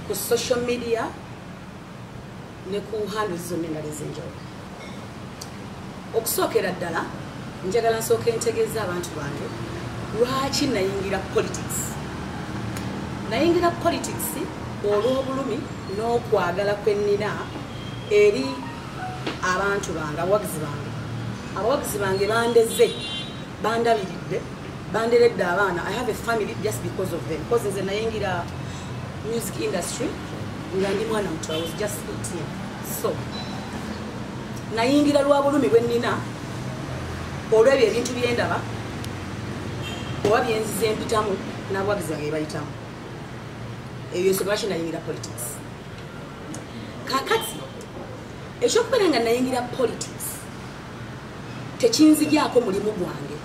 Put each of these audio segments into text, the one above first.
ku social media ne ku handles zonna endala ez'enjawulo. Okusookera ddala njagala nsooke ntegeeza abantu bange lwaki nayingira politics. Nayingira politics olw'obulumi n'okwagala kwennina eri abantu bange, abawagizi bange. Abawagizi bange bandeze, bandabiridde, banderedde abaana. I have a family just because of them. Because nze nayingira music industry nga ndi mwana muto, I was just 18. So nayingira lwa bulumi bwe nnina olw'ebyo ebintu byendaba oba byenzize mpitamu n'abawagizi bange bayitamu. Eyo nsonga lwaki nayingira politics. Kaakati ekyokubeera nga nayingira politics tekinzigyako mulimu gwange.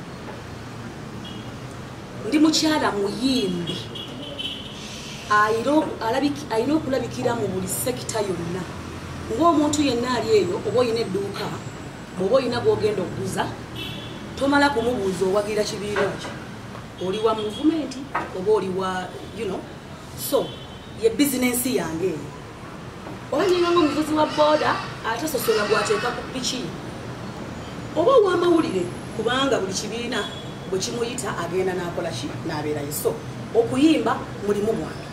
Ndi mukyala muyimbi alina okulabikira mu buli sekita yonna. Ng'omuntu yenna ali eyo, oba olina edduuka, oba olina gw'ogenda okuguza, tomala kumubuuza owagira kibiira ki. Oli wa movement oba oli wa so ye bizinensi yange eyo. Oba nyinga ng'omuvuzi wa booda ate sosola bw'ateeka ku piki, oba ow'amawulire kubanga buli kibiina bwe kimuyita agenda n'akola ki n'abeerayo. So okuyimba mulimu gwange.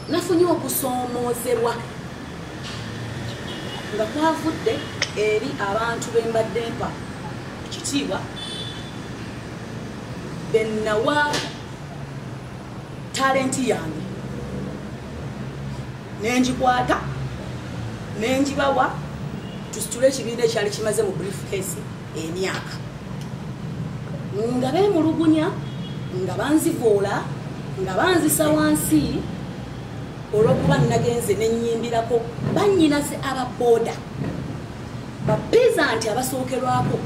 Nafunye okusoomoozebwa nga kwavudde eri abantu be mbadde mpa ekitiibwa be nawa talenti yange nenjikwata nenjibawa tusitule ekibiina ekyali kimaze mu briefcase emyaka nga beemulugunya nga banzivoola nga banzisa wansi olw'okuba nagenze nenyimbirako bannyinaze ababooda bapeezanti abasookerwako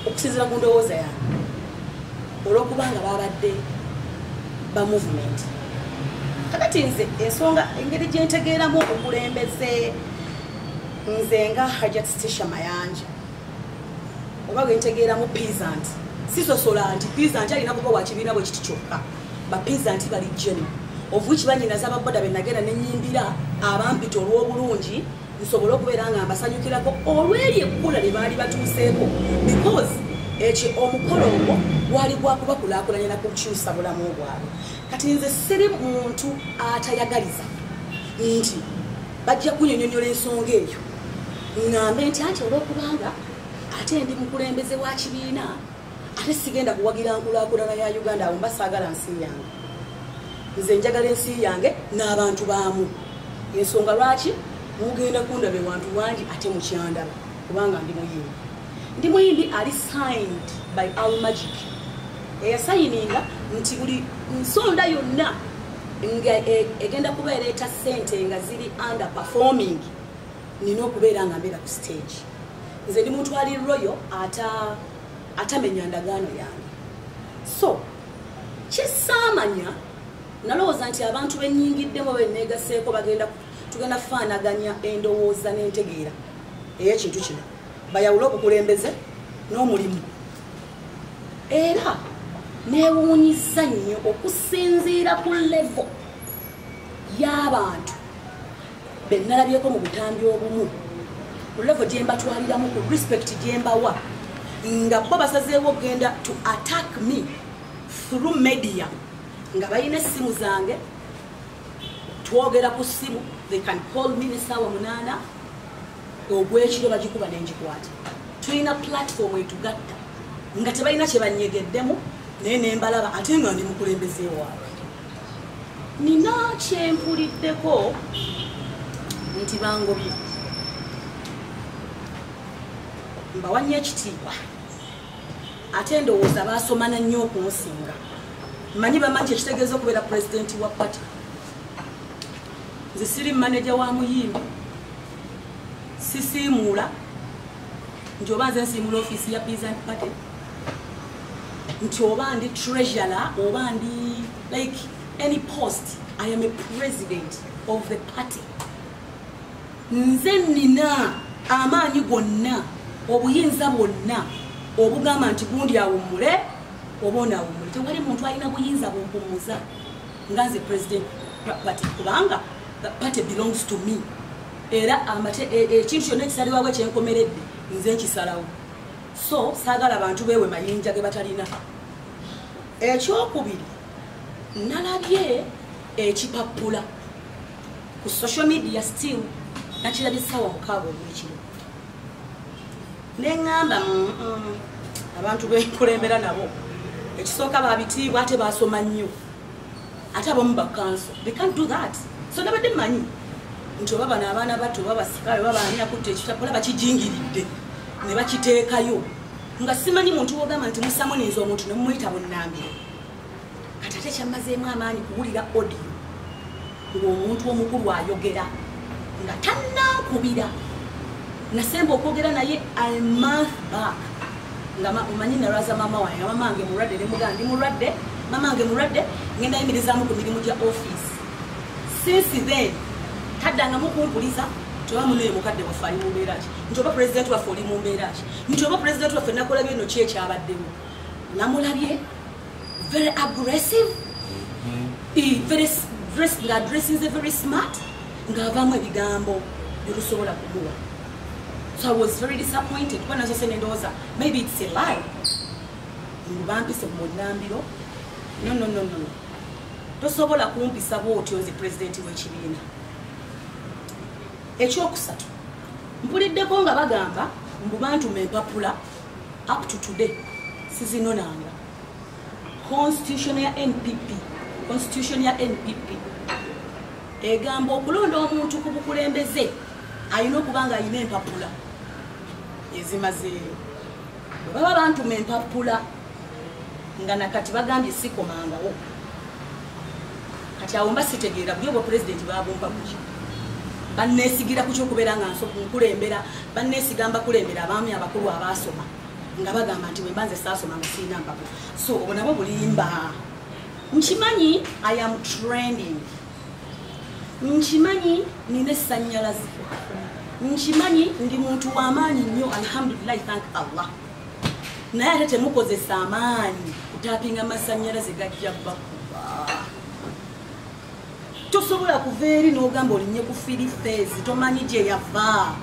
okusinziira ku ndowooza yange olw'okuba nga babadde ba movement. Kakati nze ensonga engeri gye ntegeeramu okulembeze nze nga Hajat Stisha Mayanja oba gwe ntegeeramu peasant sisosola nti peasant alina kuba wa kibiina bwe kiti kyokka. Ba peasant bali general of which banyinaza ababooda be nagenda nenyimbira abampita olw'obulungi nsobole okubeera nga mbasanyukirako olw'eri ekkula lye baali batuuseeko because ekyo omukolo ogwo gwali gwakubakulaakulanya na kukyusa bulamu bwabwe. Kati nze siri muntu atayagaliza nti bajja kunyonyonyola ensonga eyo ngambe nti ati olw'okubanga ate ndi mukulembeze wa kibiina ate sigenda kuwagira nkulaakulana ya Uganda awo mbasaagala nsi yange. Nze njagala ensi yange n'abantu baamu. Ensonga lwaki mugenda kundaba ewantu wangi ate mukyandaba kubanga ndi muyimbi. Ndi muyimbi ali signed by Al Magic. Eyasayininga nti buli nsonda yonna nga egenda kubeera eta ssente nga ziri underperforming nina okubeera nga mbeera ku stage. Nze ndi muntu ali royo atamenya ndagaano yange. So kisaamanya nalowooza nti abantu bennyingiddemu benneegaseeko tugenda kufaanaganya endowooza n'entegeera ey'ekintu kino bayawule okukulembeze n'omulimu. Era neewuunyisa nnyo okusinziira ku level y'abantu be nalabyeko mu butambi obumu, ku level gye mbatwaliramu, ku respect gye mbawa, nga bo basazeewo okugenda to attack me through media nga balina essimu zange twogera ku ssimu. They can call me n'essaawa 8 ogw'ekiro bagikuba n'enjikwata. Tulina platform etugatta nga tebalina kye banyegeddemu naye nembalaba ate nga ndi mukulembeze waabwe. Nina kyempuliddeko nti bangobye mbawa nnyo ekitiibwa ate ndowooza baasomana nnyo okunsinga. Manyi bamanyi ekitegeeza okubeera pulezidenti wa pati. Nze siri manager wa muyimbi, sisiimuula nti oba nze nsiimula ofiisi ya Peasant Party, nti oba ndi treasurer, oba ndi like any post. I am a president of the party. Nze nina amaanyi gonna, obuyinza bwonna obugamba nti gundi awummule oba onaawummule. Tewali muntu alina buyinza bumpumuza nga nze president party kubanga the party belongs to me era ekintu kyonna ekisalibwawo ekyenkomeredde nze nkisalawo so saagala abantu beewe mayinja ge batalina ekyokubiri nalabye ekipapula ku social media still nakirabisawa mukaaga olwekiro neŋŋamba abantu benkulembera nabo ekisooka babitiibwa ate basoma nnyo ate abamu bakanso they can't do that so nabadde mmanyi nti oba bano abaana bato oba basikayo oba baani akutte ekitapula bakijingiridde ne bakiteekayo nga simanyi muntu wogamba nti musamuniza omuntu ne mumuyita bunnambiro kati ate kyammazeemu amaanyi kuwulira audio ng'omuntu omukulu ayogera nga tannankubira nasemba okwogera naye a month back nga omanyi nalwaza mama wange nga mama wange mulwadde ne mugamba ndi mulwadde mama wange mulwadde ngenda yimirizaamu ku mirimu gya office since then taddangamu kumpuliza nti oba muneyo mukadde waffe ali mu mbeera ki nti oba pulezidenti waffe oli mu mbeera ki nti oba pulezidenti waffe nakolabye eno ki ekyabaddewo namulabye very aggressive nga dressinze very smart ng'avaamu ebigambo byetusobola kumuwa so I was very disappointed kuba nasose nendowooza maybe it's a lie ngubampise mu nnambiro no tosobola kumpisa bw'otyo nze pulezidenti w'ekibiina ekyokusatu mpuliddeko nga bagamba mbu bantuma empapula up to today sizinonanga constitution ya NPP egamba okulonda omuntu ku bukulembeze ayina okuba nga ayina empapula ezimazeeyo bwe baba bantuma empapula nga nakati bagambye sikomangawo kati awo mba sitegeera buli obwa pulezidenti babumpa kuki banneesigira ku kyokubeera nga nkulembera banneesiga mbakulembera abaami abakulu abaasoma nga bagamba nti wemba nze saasoma nga siina mpapula so obwo nabwo bulimba nkimanyi I am trending nkimanyi nina essannyalaze nkimanyi ndi muntu w'amaanyi nnyo alhamdulillahi thank Allah naye ate temukozesa amaanyi kutapinga amasannyalaze gajja bakuba tosobola kuva eri n'ogamba olinnye ku filifeezi tomanyi gye yava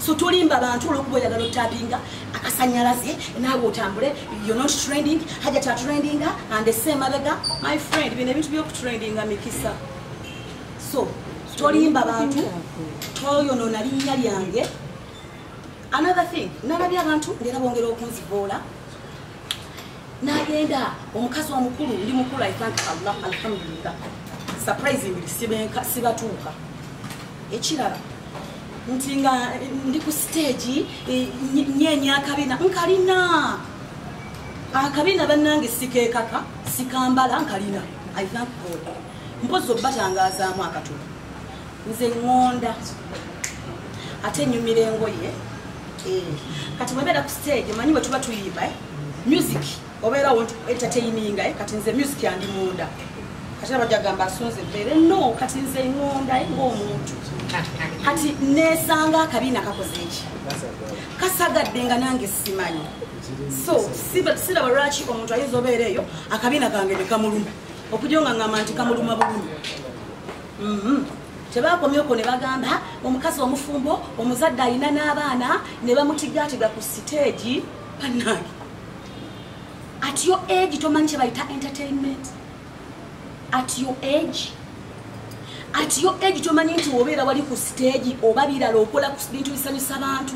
so tolimba abantu olwokuba oyagala otapinga akasannyalaze naawe otambule you're not trending hajja ta trendinga and semabega my friend bino ebintu by'okutrendinga mikisa so tolimba abantu toyonoona linnya lyange another thing nalabye abantu ngera bongera okunzivoola nagenda omukazi omukulu ndi mukulu I thank Allah alhamdulillah surprisingly sibatuuka ekirala nti nga ndi ku stage nyenya akabina nkalina akabina bannange sikeekaka sikambala nkalina I thank God mpozi obbatangazaamu akatono nze ŋŋonda ate nyumira engoye kati mwebeera ku stage manyi bwe tuba tuyimba music obeera entertaining kati nze music yandi munda kati abajja gamba asunze mbeere no kati nze ŋŋonda ng'omuntu kati neesanga akabiina kakoze eki kasagadde nga nange simanyi so siraba lwaki omuntu ayinza obeera eyo akabiina kange ne kamuluma okujja nga ŋŋamba nti kamuluma bulumi tebakomyeko ne bagamba omukazi omufumbo omuzadde alina n'abaana ne bamutigaatiga ku siteegi bannange at your age tomanyi kye bayita entertainment at your age tomanyi nti obeera wali ku siteegi oba birala okola ku bintu bisanyusa bantu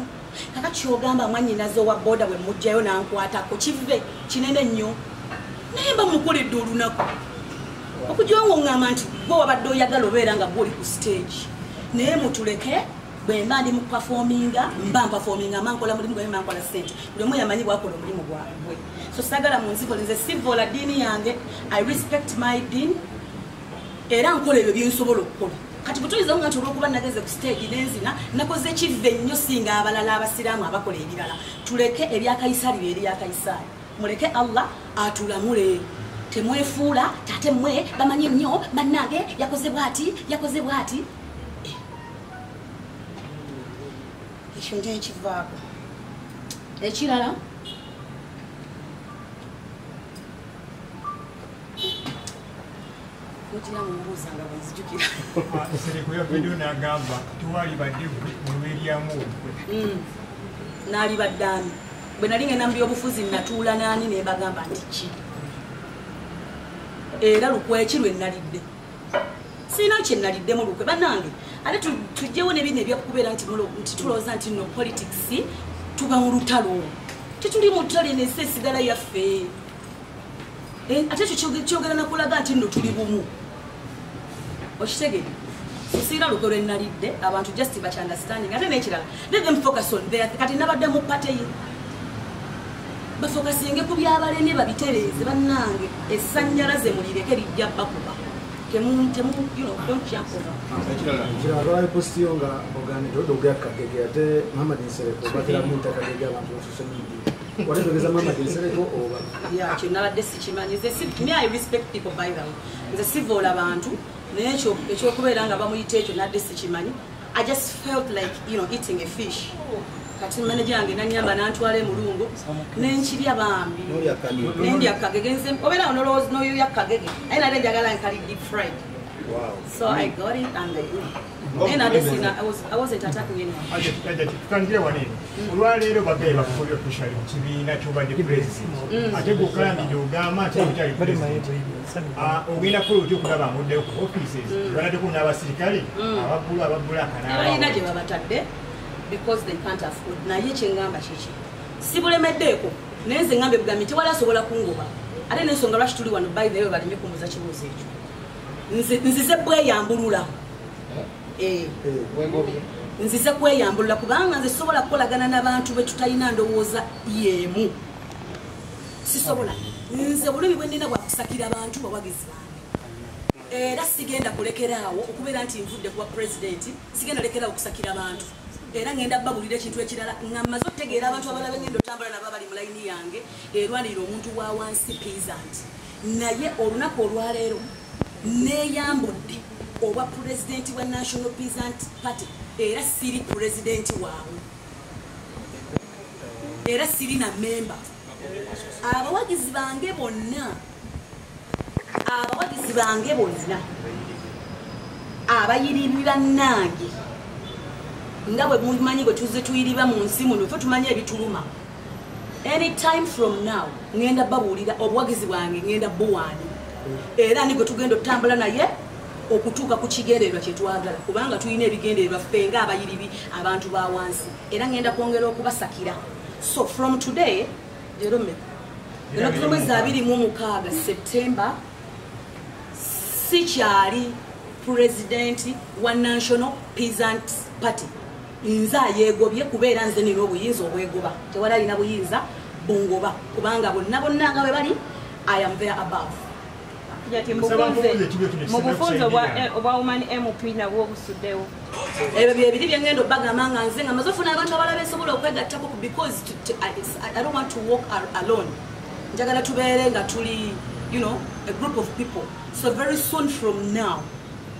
kaka kyogamba mwanyinaze owa boda bwe mujjayo nankwatako kive kinene nnyo naye mba mukoledde olunaku okujja nga oŋŋamba nti gwe wabadde oyagala obeera nga gwoli ku stage naye mutuleke bwe mba ndi mu performinga mba mpafominga mankola mulimu gwe mankola sente buli omu yamanyi bwakola omulimu gwabwe so sagala munzivole nze sivoola ddiini yange I respect my deen era nkola ebyo byensobola okukola kati bwetuyizawo nga nti olwokuba nageze ku stage nenzina nakoze kive nnyo singa abalala abasiraamu abakola ebirala tuleke ebyakayisaali byeri yakayisaali muleke Allah atulamule temwefuula tate mmwe bamanyi nnyo bannange yakoze bwati ekyo nje ekivaako ekirala Mutina mumbuza nga banzijukira. Sereko ya video n'agamba tuwali badde mu William Nali baddani. Bwe nali ngenda mu byobufuzi natuula nani ne bagamba nti ki. Era lukwechi lwe nalidde. Sina kye nalidde mu lukwe bannange. Ate tujjewo ne bino ebyakubeera nti tulowooza nti no politics tuba mu lutalo. Tetuli mu ttale n'essesigala yaffe. Ate kyogera nakulaga nti nno tuli bumu. Okitegedde? Sisira lukwe lwe nalidde abantu just understanding. Ate n'ekirala let them focus on there. Kati nabadde mu party bafokasinge ku byabaleme babitereeze bannange essannyalaze mulireke lijja bakuba. Don't jump over. Kirala postiyo nga oganira odogya Kagege ate Muhammad Nsereko batera muntu Kagege abantu mu social media. Watogeza Muhammad Nsereko oba. Yeah, kinabadde sikimanyi. Me I respect people by the way. Nze sivola abantu n'ekyo ekyokubeera nga bamuyita ekyo nadde sikimanyi. I just felt like, eating a fish. Kati manager yange nanyamba nantwala emulungu n'enkirya bambi n'endya Kagege nze obeera onolowooza n'oyo ya Kagege aye nate njagala nkali deep fried. Wow. So I got it and I did it. And I wasn't attacking anyone. Tukangira wanene olwaleero bagaye bakukola official kibiina kyobadde president ate gukambidde ogamba ate okyali president ogenda kukola otya okulaba ng'oddeyo ku offices banaddeko n'abasirikale ababbula balina gye babatadde because they can't afford. Naye kyengamba kiki sibulemeddeeko naye nze ngambe bugambi tewali asobola kungoba ate n'ensonga lwaki tuli wano by the way baleme kumbuza kibuuzo ekyo nzize bweyambulula nzize kweyambulula kubanga nze sobola kukolagana n'abantu be tutalina ndowooza yeemu sisobola nze bulumi bwe nnina bwakusakira abantu bawagizi bange era sigenda kulekeraawo okubeera nti nvudde kuba pulezidenti sigenda lekeraawo okusakira abantu era ngenda babulira ekintu ekirala nga mmaze okutegeera abantu abalala ngenda otambula nabo abali mu layini yange erwanirira omuntu wa wansi peasant naye olunaku olwaleero neeyambudde obwa pulezidenti wa National Peasant Party era siri pulezidenti waabwe era siri na memba abawagizi bange bonna abayiririra nange nga bwe mumanyi bwe tuzze tuyiriba mu nsi muno ffe tumanyi ebituluma anytime from now ngenda babuulira obuwagizi bwange ngenda buwaani era nigwe tugenda otambula naye okutuuka ku kigendererwa kyetwagala kubanga tulina ebigendererwa ffe nga abayiribi abantu ba wansi era ngenda kwongera okubasakira. So from today Jerome mwezi 26 September sikyali pulezidenti wa National Peasant Party nze ayeegobye kubeera nze nina obuyinza obwegoba tewali alina buyinza bungoba kubanga bonna nga bwe bali I am there above. Mu bufunze obwa Women MP nabwo obusuddewo ebyo byebiri byengenda obbagamba nga nze nga maze ofuna abantu abalala besobola okwegattako because I don't want to walk alone. Njagala tubeere nga tuli a group of people. So very soon from now,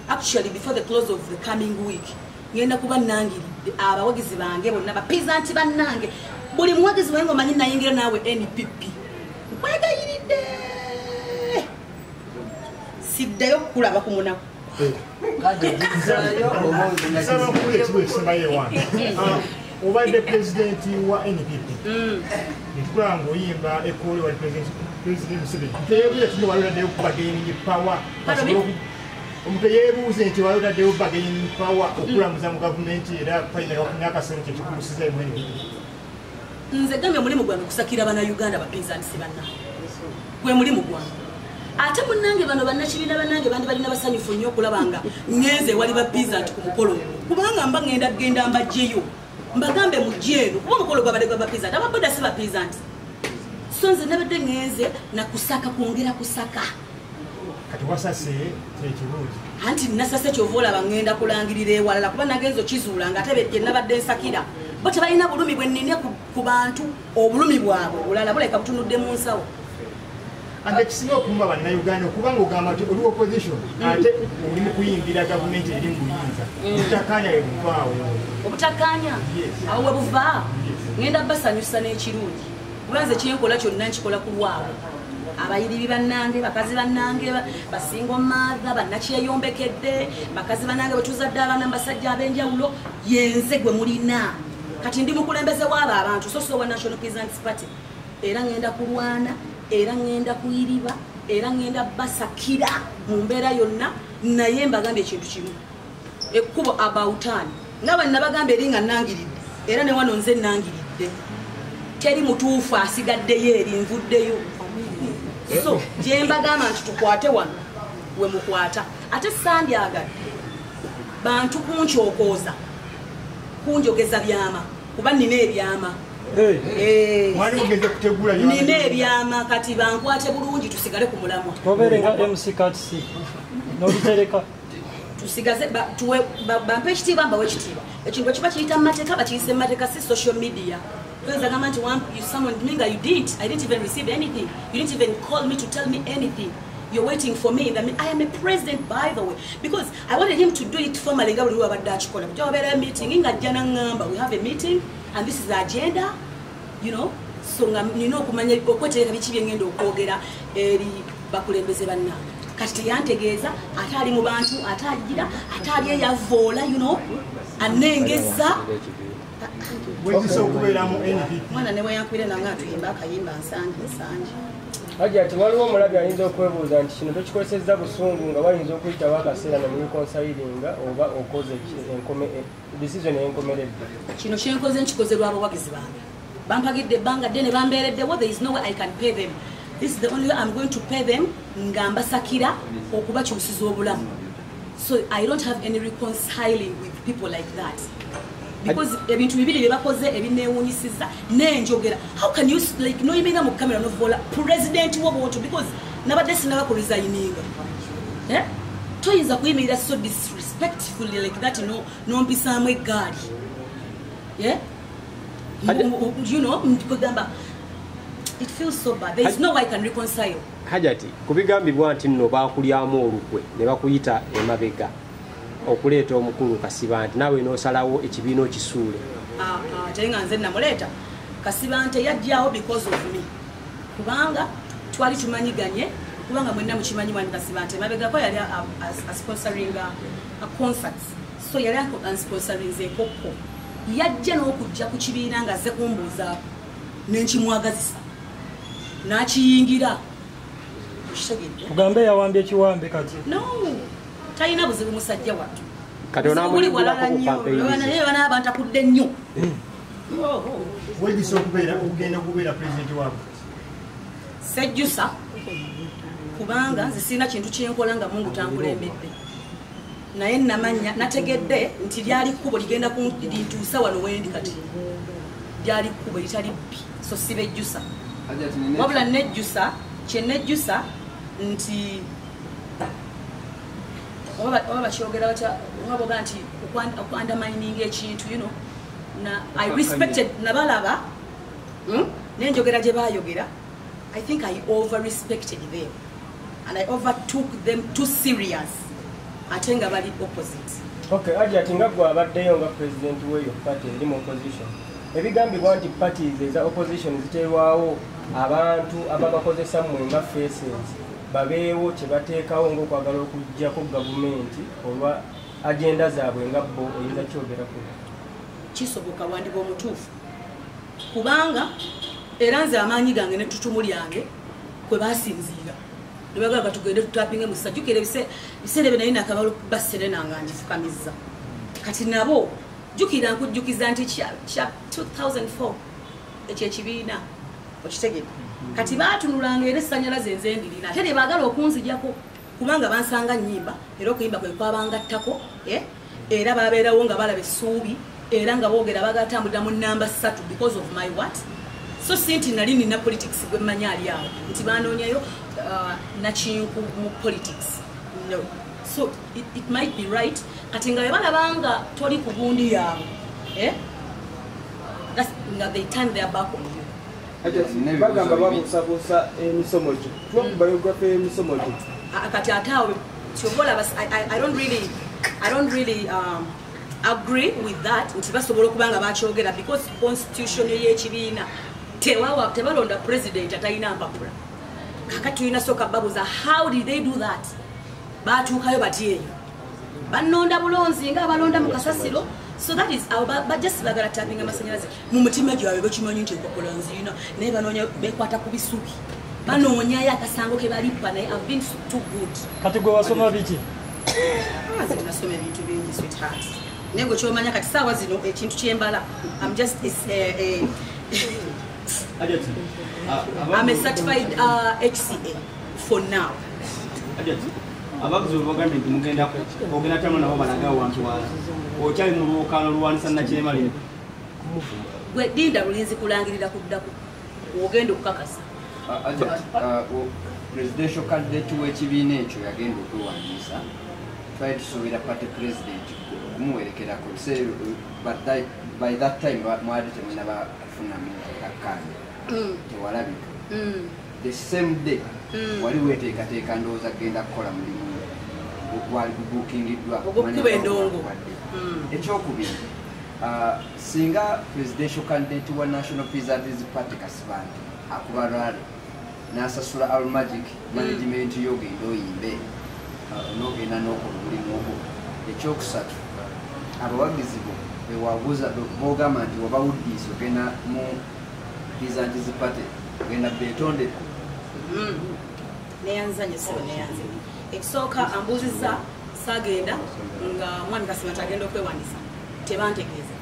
actually before the close of the coming week, ngenda kuba nangiridde abawagizi bange bonna bapeasant bannange buli muwagizi wange omanyi nayingira naawe NPP nkwegayiridde siddayo kukulaba ku munaku obadde pulezidenti wa NPP netukulaba ng'oyimba ekkoole wali pulezidenti Museveni teyeebuuza nti walotaddeyo kubagaining power omuntu yeebuuze nti walotaddeyo bagaining power okulamuza mu gavumenti era n'akasero kye kikulusiza emu NPP. Nze gambye mulimu gwange kusakira bannayuganda bapeasantsi bannange gwe mulimu gwange ate munnange bano bannakibiina bannange bandi balina basanyufu nnyo okulaba nga ngenze wali bapeasant ku mukolo kubanga mba ngenda kugenda mbajjeyo mbagambe mujjeeno kuba omukolo gwabadde gwa bapeasant ababoda si bapeasant so nze nabadde ngenze nakusaka kwongera kusaka kati wasase tekirungi anti nasase kyova olaba ngenda kulangirira ewalala kuba nagenza okizuula nga ate gye nabadde nsakira bo tebalina bulumi bwe nnine ku bantu obulumi bwabwe bulala buleka butunudde mu nsawo. Ande kisinga okumba bannayuganda okubanga ogamba nti oli opposition ate oli mu kuyimbira gavumenti eri mu buyinza obutakkaanya bwe buvaawo obutakkaanya awo we buva ngenda basanyusa n'ekirungi kuba nze kyenkola kyonna nkikola ku lwabwe abayiribi bannange bakazi bannange basingo maatha bannakiyeyombekedde bakazi bannange betuzadde abaana basajja ab'enjawulo yenze gwe mulina kati ndi mukulembeze w'abo abantu so wa National Peasants Party era ngenda kulwana era ngenda kuyiriba era ngenda basakira mu mbeera yonna naye mbagambye ekintu kimu ekkubo abautani nga nabagamba eringa nangiridde era ne wano nze nangiridde teri mutuufu asigaddeyo eri nvuddeyo so gye mbagamba nti tukwate wano we mukwata ate sandyagadde bantu kunkyokooza kunjogeza byama kuba nina ebyama nina ebyama kati bankwate bulungi tusigale ku mulamwa obeerenga MCKTC n'olutereka tusigaze bampe ekitiibwa mbawe ekitiibwa ekintu ekiba kiyita mu mateeka bakiyise mu mateeka si social media because I meant you someone doing you did I didn't even receive anything you didn't even call me to tell me anything you're waiting for me I am a president by the way because I wanted him to do it formally nga buli wabadde akikola kujja wabeera meeting nga ajja naŋŋamba we have a meeting and this is the agenda you know so nga nina okumanya okwetereka biki bye ngenda okwogera eri bakulembeze banna kati teyantegeeza ate ali mu bantu ate agira ate ali eyavoola you know anengeza mwana ne bweyankwire nange atuyimba akayimba nsanje Hajja ati waliwo omulabi ayinza okwebuuza nti kino tokikozesezza busungu nga wayinza okuyitawo akaseera ne mulikonsayiringa oba okoze decision enkomeredde kino kyenkoze nkikoze lw'abawagizi bange bampagidde ebbanga ddene bambeereddewo there is no way I can pay them this is the only way I'm going to pay them nga mbasakira okubakyusiza obulamu so I don't have any reconciling with people like that because ebintu bibiri bye bakoze ebineewunyisiza nenjogera how can you like noyiminga mu kamera novola president w'obuntu because nabadde sinaba ku resigninga toyinza kuyimirira so disrespectfully like that nompisaamu eggaali you know kugamba it feels so bad there is no way I can reconcile Hajati kubigambibwa nti nno baakulyamu olukwe ne bakuyita emabega okuleeta omukulu Kasiba nti nawe n'osalawo ekibiina okisuule tenga nze namuleeta Kasiba nti yajjawo because of me kubanga twali tumanyiganye kubanga mwenna mukimanyi mwani Kasiba nti emabega ko yali sponsoring a concerts so yali sponsoring zekokko yajja n'okujja ku kibiina nga azze kumbuuzaako nenkimwagazisa n'akiyingira kugambe yawambye ekiwambe kati no talina buzibu musajja wattu kati onaamuyingirako ku kampeyini abantu akudde nnyo wegisa okugenda okubeera pulezidenti waabwe sejjusa kubanga nze sirina kintu kyenkola nga Mungu tankulembedde naye namanya nategedde nti lyali kkubo ligenda lintuusa wano wendi kati lyali kkubo litali bbi so sibejjusa wabula nejjusa kyenejjusa nti oba bakyogera batya obaboga nti okuandamining ekintu you know I respected nabalaba nenjogera gye baayogera I think I over respected them and I overtook them too serious ate nga bali opposite okay aje ati nga gwe abaddeyo nga president w'eyo party eri mu opposition ebigambibwa nti parties eza opposition ziterwawo abantu ababakozesa mmwe nga faces babeewo kye bateekawo ng'okwagala okuggyako gavumenti olwa agenda zaabwe nga bo oyinza kyogerako kisoboka wandiba omutuufu kubanga era nze amaanyi gange n'ettutumu lyange kwe basinziira ne bagamba tugende tutapinge mu kisajjukira ebiseera bye naye nakabalo kuba Serena nga ngifukamizza kati nabo jjukira nkujjukiza nti kya 2004 ekyo ekibiina okitegedde kati baatunulanga era essannyalaze nze ndirina ate ne baagala okunzijjako kubanga bansanga nnyimba era okuyimba kwe kwabangattako era babeerawo nga balaba essuubi era nga boogera bagatambulira mu namba 3 because of my what so sinti nali nina politics gwe mmanyi ali awo nti banoonyayo nakinku mu politics no so it might be right kati nga balabanga toli ku gundi yaabwe nga they turn their back on you bagamba bamusabusa emisomo gyo twakuba biography y'emisomo gyo kati ate awo kyobola I don't really agree with that nti basobola okuba nga bakyogera because constitution y'ekibiina tebalonda president atalina mpapula kakati tulina soka babuza how did they do that batuukayo batyeyo banonda bulonzi nga abalonda mu kasasiro so that is but just bagala tapping amasanyalaze mu mutima gyabwe bakimanyi nti enkokola nziina naye banoonya bekwata ku bisubi banoonyayo akasango ke balippa naye I've been too good kati gwe wasoma biki nasoma ebintu bingi sweetheart naye gwe kyomanya kati saawa zino ekintu kyembala I'm just I'm a certified HCA for now. Abaguzi bogambye nti mugenda tamu nabo balaga wantu wala okyali mu lwokano lwanisa nakyemalire gwe dinda lulinzi kulangirira kuddaku ogenda okukakasa presidential candidate w'ekibiina ekyo yagenda okwewandiisa twali tusuubira party president kumuwerekerako by that time mwali temunaba kufunamu akkaanya tewalabika the same day wali weteekateeka ndowooza agenda kukola mulimu gwali gubuukingiddwa okukuba endongo ekyokubiri singa presidential candidate wa National Peace Party Kasibanti akuba rwale n'asasula Almagic management y'ogenda oyimbe n'ogenda n'okola omulimu ogwo ekyokusatu abawagizi bo bewabuuza bogamba nti wabawuddiisa ogenda mu Peace Party ogenda beetonde neyanzanye sibo neyanze ekisooka ambuuzizza saagenda nga mwami Kasibanti agenda okwewandiisa tebantegeeza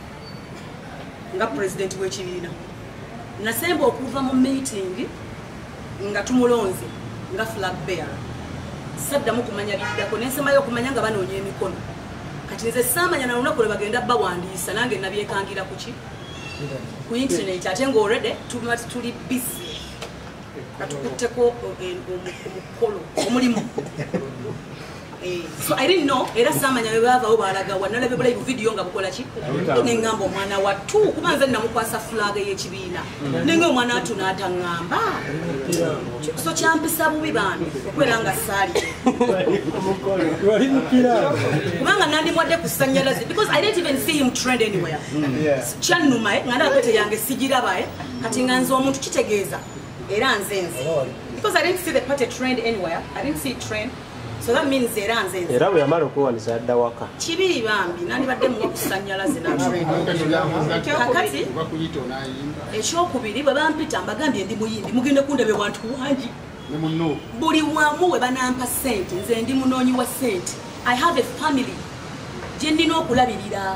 nga president w'ekibiina nasemba okuva mu meeting nga tumulonze nga flag bearer saddamu kumanya biddako nensemayo okumanya nga banoonya emikono kati nze saamanya na lunaku lwe bagenda bawandiisa nange nabyekangira kuki ku internet ate nga already tuli busy katukutteko omukolo omulimu so I didn't know era saamanya bwe baavaawo balagawa nalabye live video nga bukola ki nengamba omwana wattu kuba nze namukwasa flag y'ekibiina nenga omwana wattu n'ataŋŋamba so kyampisa bubi bambi okwera nga saali kubanga nandimwadde ku ssannyalaze because I didn't even see him trend anywhere kyannuma nga ndabapete yange sigirabaye kati nga nze omuntu kitegeeza era nzenze because I didn't see the party trend anywhere I didn't see it trend. So that means era nzenze era bwe yamala okuwandiisa adda waka kibiri bambi nandibadde muwa kusannyalaze nakati ekyokubiri bwe bampita mbagambye ndi muyimbi mugende kundabe wantu wangi buli wamu we banampa ssente nze ndi munoonyi wa ssente I have a family gye ndina okulabirira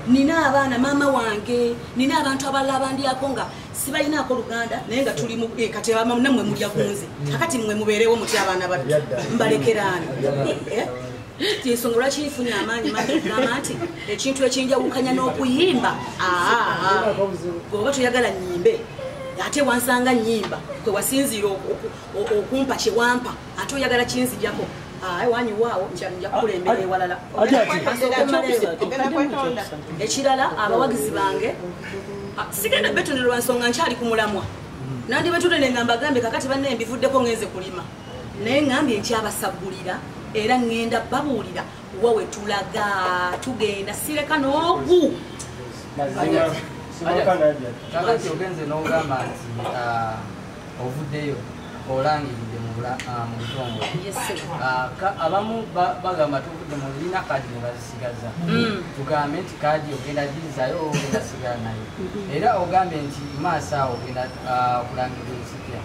nina abaana maama wange nina abantu abalala abandyako nga sibalinaako Luganda naye nga tuli kati nammwe mulya kunze kakati mmwe mubeerewo mutya abaana battu mbalekeraani ensonga lwaki nfunye amaanyi gamba nti ekintu ekinjawukanya n'okuyimba bweoba toyagala nnyimbe ate wansanga nnyimba kwe wasinziira okumpa kyewampa ate oyagala kinzijako wanyiwaawo nja kukulembera ewalala ekirala abawagizi bange sigenda betonelwa nsonga nkyali ku mulamwa nandi betute nengamba gambe kakati banne mbivuddeko ngenze kulima naye ngambye nkyabasaggulira era ngenda babuulira wawe tulaga tugenda sireka n'ogu kakati ogenze n'ogamba nti ovuddeyo olangiridde mu butongole abamu bagamba tuvudde mu lina kaadi ne bazisigaza tugambe nti kaadi ogenda girizayo ogenda sigala nayo era ogambye nti maaso awo ogenda kulangirira ensipya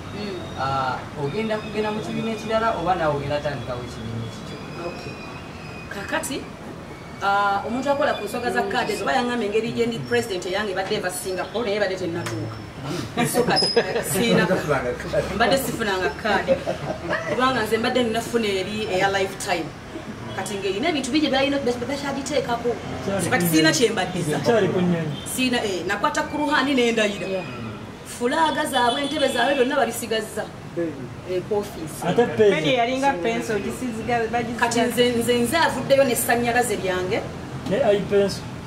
ogenda kugenda mu kibiina ekirala oba nawe ogenda tandikawo ekibiina ekikyo kakati omuntu akola ku nsonga za kaadi ezo bayaŋŋamba engeri gye ndi president eyange badde eva Singapore naye badde tennatuuka so kati mbadde sifunanga kaadi kubanga nze mbadde ninafuna eri eya lifetime kati ng'erina ebintu bingi bakyagiteekako kati siina kyembaddiza siina nakwata ku ruhani n'endayira fulaaga zaabwe entebe zaabwe byonna babisigazza kati nze avuddeyo n'essannyalaze lyange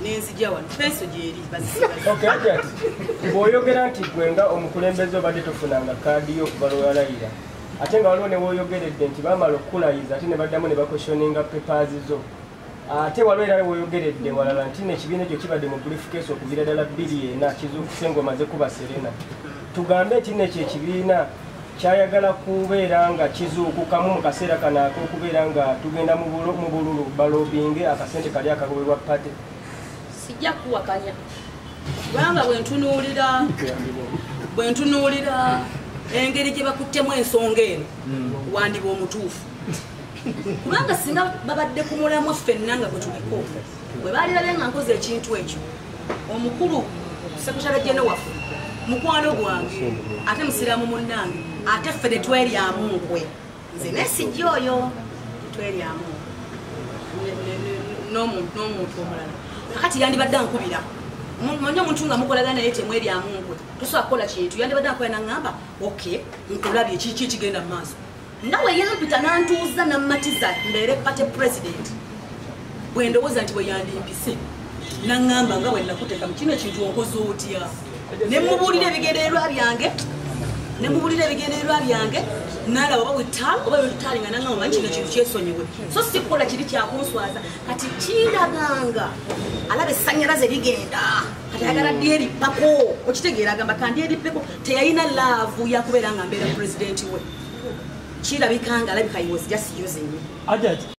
nenzija wano penso gyeri bazisigaza bw'oyogera nti gwenga omukulembeze obadde tofunanga kaadi yo okuva lwewalayira ate nga waliwo ne weoyogeredde nti bamala okukulayiza ate ne baddamu ne bakwestioninga papers zo ate waliwo era weoyogeredde walala nti nekibiina ekyo kibadde mu briefcase okuviira ddala 2 kizuukuse ng'omaze kuba serena tugambe nti nekyo ekibiina kyayagala kubeera nga kizuukukamu mu kaseera kano ak'okubeera nga tugenda mu bululu balobinge akasente kali akagobebwa pate. Sijja kuwakanya kubanga bwe ntunuulira engeri gye bakuttemu ensonga eno wandiba omutuufu kubanga singa babadde ku mulamwa ffenna nga bwe tuliko bwe baalirabe nga nkoze ekintu ekyo omukulu sekretary general waffe mukwano gwange ate musiraamu munnange ate ffe tetweryamu nkwe nze nesijja oyo tetweryamu n'omuntu omulala kakati yandibadde ankubira manya omuntu nga mukolagana naye temweryamu nkwe tosobola kukola kintu yandibadde akola naŋŋamba okay nkulabye kiki kigenda mu maaso nawe yampita nantuuza nammatiza mbeere pate president bwe ndowooza nti bwe yandimpise naŋŋamba nga bwe nakuteeka mu kino ekintu onkoze otya ne mubuulira ebigendererwa byange nalaba oba bwetaali nga naŋŋamba manyi kino kintu kyesonyiwe so sikukola kiri kyakunswaza kati kiraganga alaba essannyalaze ligenda kati ayagala ddi erippako okitegeera agamba kandi erippeko teyalina laavu yakubeera nga mbeera pulezidenti we kirabika nga alabika he was just using me.